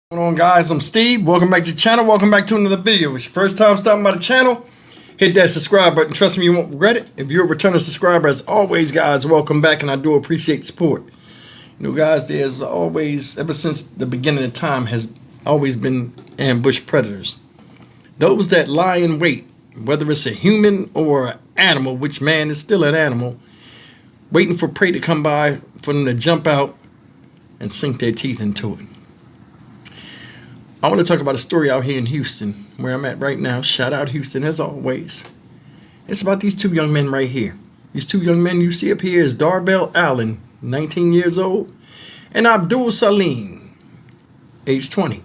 What's going on, guys? I'm Steve. Welcome back to the channel. Welcome back to another video. If it's your first time stopping by the channel, hit that subscribe button. Trust me, you won't regret it. If you're a returning subscriber, as always, guys, welcome back, and I do appreciate support. You know, guys, there's always, ever since the beginning of time, has always been ambush predators. Those that lie in wait, whether it's a human or an animal, which man is still an animal, waiting for prey to come by for them to jump out and sink their teeth into it. I want to talk about a story out here in Houston, where I'm at right now. Shout out Houston, as always. It's about these two young men right here. These two young men you see up here is Darvell Allen, 19 years old, and Abdul Salim, age 20.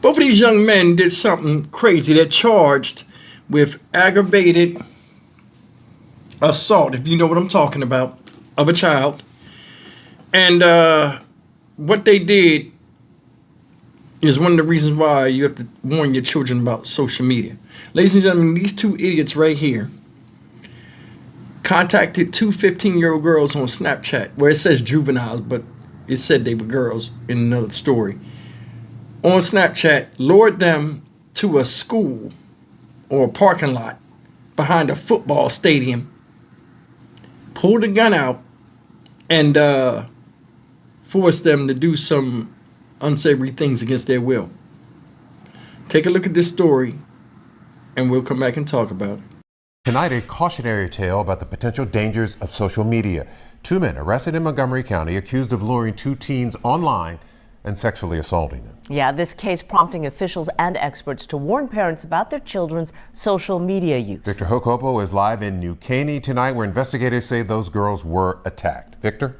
Both of these young men did something crazy. They're charged with aggravated assault, if you know what I'm talking about, of a child. And what they did is one of the reasons why you have to warn your children about social media. Ladies and gentlemen, these two idiots right here contacted two 15-year-old girls on Snapchat, where it says juveniles, but it said they were girls in another story. On Snapchat, lured them to a school or a parking lot behind a football stadium, pulled a gun out, and forced them to do some unsavory things against their will. Take a look at this story, and we'll come back and talk about it. Tonight, a cautionary tale about the potential dangers of social media. Two men arrested in Montgomery County accused of luring two teens online and sexually assaulting them. Yeah, this case prompting officials and experts to warn parents about their children's social media use. Victor Hokopo is live in New Caney tonight, where investigators say those girls were attacked. Victor?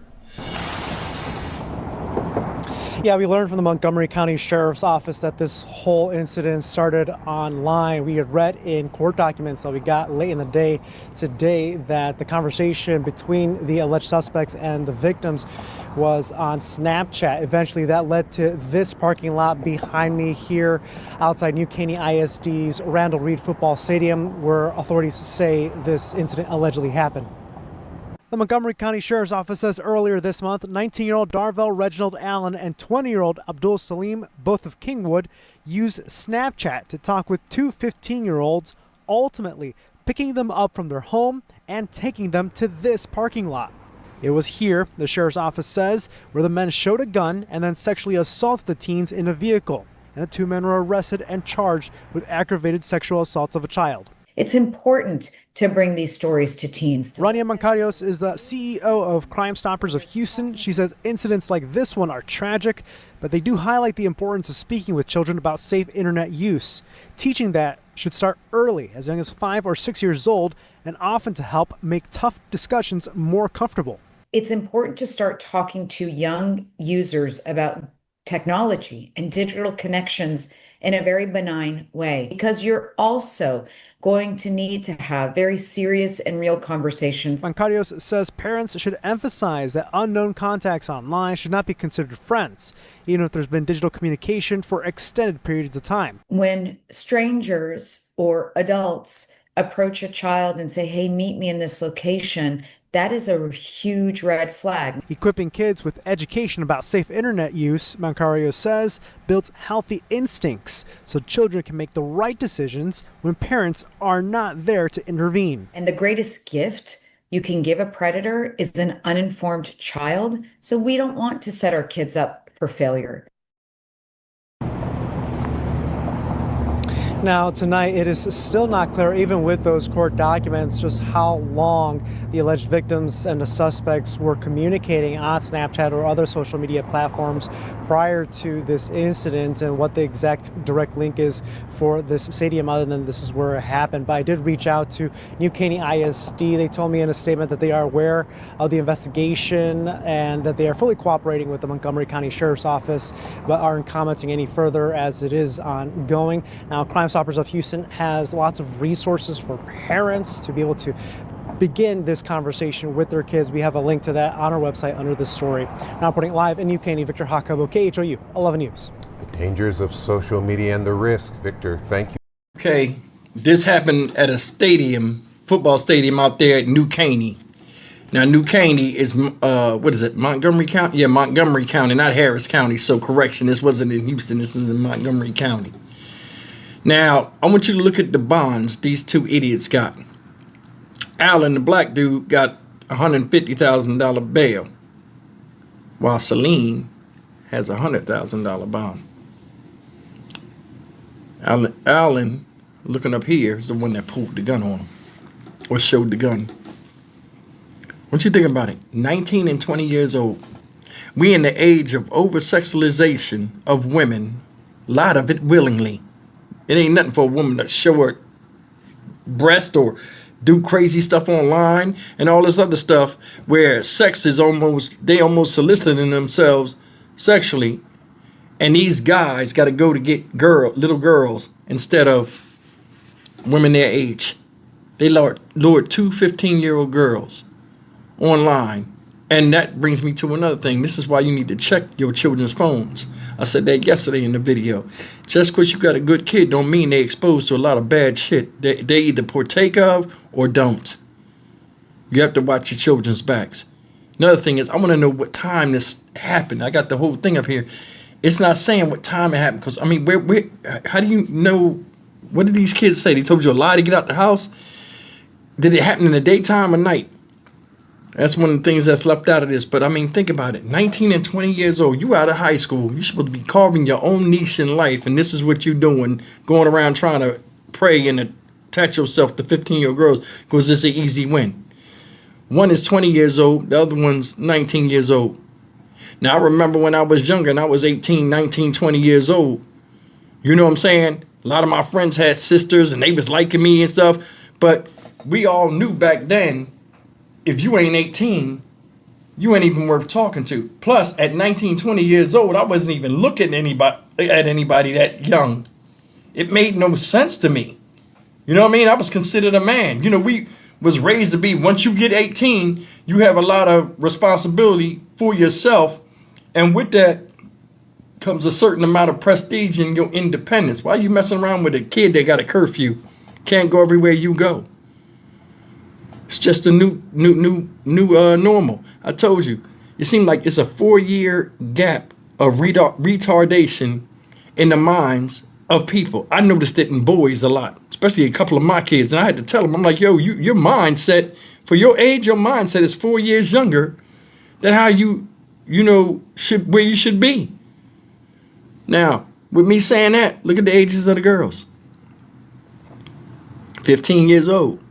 Yeah, we learned from the Montgomery County Sheriff's Office that this whole incident started online. We had read in court documents that we got late in the day today that the conversation between the alleged suspects and the victims was on Snapchat. Eventually, that led to this parking lot behind me here outside New Caney ISD's Randall Reed Football Stadium, where authorities say this incident allegedly happened. The Montgomery County Sheriff's Office says earlier this month, 19-year-old Darvell Reginald Allen and 20-year-old Abdul Salim, both of Kingwood, used Snapchat to talk with two 15-year-olds, ultimately picking them up from their home and taking them to this parking lot. It was here, the Sheriff's Office says, where the men showed a gun and then sexually assaulted the teens in a vehicle. And the two men were arrested and charged with aggravated sexual assaults of a child. It's important to bring these stories to teens. Rania Mancarios is the CEO of Crime Stoppers of Houston. She says incidents like this one are tragic, but they do highlight the importance of speaking with children about safe internet use. Teaching that should start early, as young as 5 or 6 years old, and often to help make tough discussions more comfortable. It's important to start talking to young users about technology and digital connections in a very benign way, because you're also going to need to have very serious and real conversations. Mancarios says parents should emphasize that unknown contacts online should not be considered friends, even if there's been digital communication for extended periods of time. When strangers or adults approach a child and say, hey, meet me in this location, that is a huge red flag. Equipping kids with education about safe internet use, Mancarios says, builds healthy instincts so children can make the right decisions when parents are not there to intervene. And the greatest gift you can give a predator is an uninformed child. So we don't want to set our kids up for failure. Now, tonight, it is still not clear, even with those court documents, just how long the alleged victims and the suspects were communicating on Snapchat or other social media platforms prior to this incident, and what the exact direct link is for this stadium, other than this is where it happened. But I did reach out to New Caney ISD. They told me in a statement that they are aware of the investigation and that they are fully cooperating with the Montgomery County Sheriff's Office, but aren't commenting any further as it is ongoing. Now, Crime Stoppers of Houston has lots of resources for parents to be able to begin this conversation with their kids. We have a link to that on our website under this story. Now reporting live in New Caney, Victor Hokopo, KHOU 11 News. The dangers of social media and the risk. Victor, thank you. Okay, this happened at a stadium, football stadium out there at New Caney. Now, New Caney is, what is it, Montgomery County? Yeah, Montgomery County, not Harris County. So, correction, this wasn't in Houston. This was in Montgomery County. Now, I want you to look at the bonds these two idiots got. Allen, the black dude, got $150,000 bail, while Celine has a $100,000 bond. Allen, looking up here, is the one that pulled the gun on him, or showed the gun. What you think about it? 19 and 20 years old. We in the age of over-sexualization of women, a lot of it willingly. It ain't nothing for a woman to show her breast or do crazy stuff online and all this other stuff where sex is they almost soliciting themselves sexually. And these guys got to go to get little girls instead of women their age. They lured two 15-year-old girls online. And that brings me to another thing. This is why you need to check your children's phones. I said that yesterday in the video. Just because you got a good kid don't mean they exposed to a lot of bad shit. They either partake of or don't. You have to watch your children's backs. Another thing is, I want to know what time this happened. I got the whole thing up here. It's not saying what time it happened. Because, I mean, how do you know? What did these kids say? They told you a lie to get out the house? Did it happen in the daytime or night? That's one of the things that's left out of this. But I mean, think about it. 19 and 20 years old. You out of high school. You're supposed to be carving your own niche in life. And this is what you're doing. Going around trying to pray and attach yourself to 15-year-old girls because it's an easy win. One is 20 years old. The other one's 19 years old. Now, I remember when I was younger and I was 18, 19, 20 years old. You know what I'm saying? A lot of my friends had sisters and they was liking me and stuff. But we all knew back then, if you ain't 18, you ain't even worth talking to. Plus, at 19, 20 years old, I wasn't even looking at anybody that young. It made no sense to me. You know what I mean? I was considered a man. You know, we was raised to be, once you get 18, you have a lot of responsibility for yourself. And with that comes a certain amount of prestige in your independence. Why are you messing around with a kid that got a curfew? Can't go everywhere you go. It's just a new normal. I told you, it seemed like it's a 4-year gap of retardation in the minds of people. I noticed it in boys a lot, especially a couple of my kids. And I had to tell them, I'm like, yo, your mindset, for your age, your mindset is 4 years younger than how you where you should be. Now, with me saying that, look at the ages of the girls. 15 years old.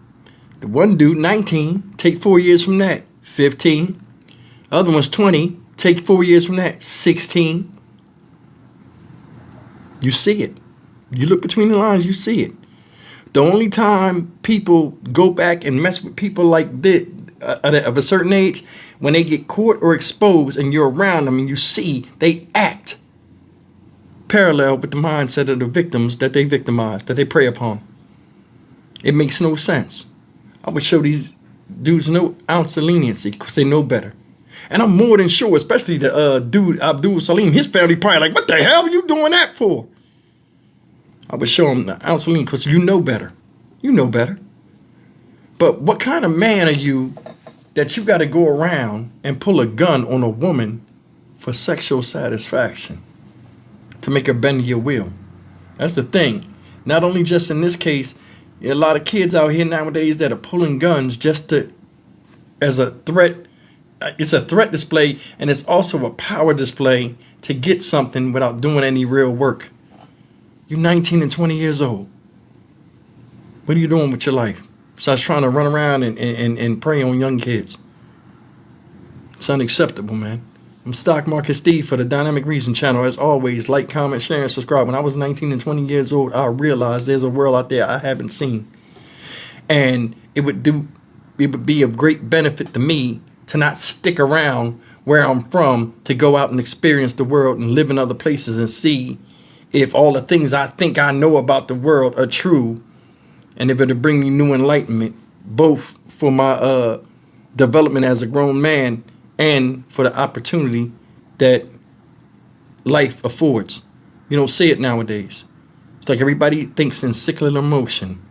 The one dude, 19, take 4 years from that, 15. Other one's 20, take 4 years from that, 16. You see it. You look between the lines, you see it. The only time people go back and mess with people like this, of a certain age, when they get caught or exposed and you're around them and you see they act parallel with the mindset of the victims that they victimize, that they prey upon. It makes no sense. I would show these dudes no ounce of leniency because they know better. And I'm more than sure, especially the dude, Abdul Salim, his family probably like, what the hell are you doing that for? I would show him the ounce of leniency because you know better. You know better. But what kind of man are you that you got to go around and pull a gun on a woman for sexual satisfaction to make her bend to your will? That's the thing. Not only just in this case, a lot of kids out here nowadays that are pulling guns just as a threat. It's a threat display, and it's also a power display to get something without doing any real work. You're 19 and 20 years old. What are you doing with your life? Besides trying to run around and prey on young kids. It's unacceptable, man. I'm Stock Market Steve for the Dynamic Reason channel. As always, like, comment, share, and subscribe. When I was 19 and 20 years old, I realized there's a world out there I haven't seen. And it would be of great benefit to me to not stick around where I'm from, to go out and experience the world and live in other places and see if all the things I think I know about the world are true, and if it'll bring me new enlightenment, both for my development as a grown man and for the opportunity that life affords. You don't see it nowadays. It's like everybody thinks in cyclical motion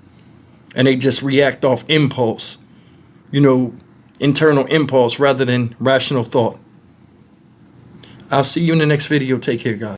and they just react off impulse. You know, internal impulse rather than rational thought. I'll see you in the next video. Take care, guys.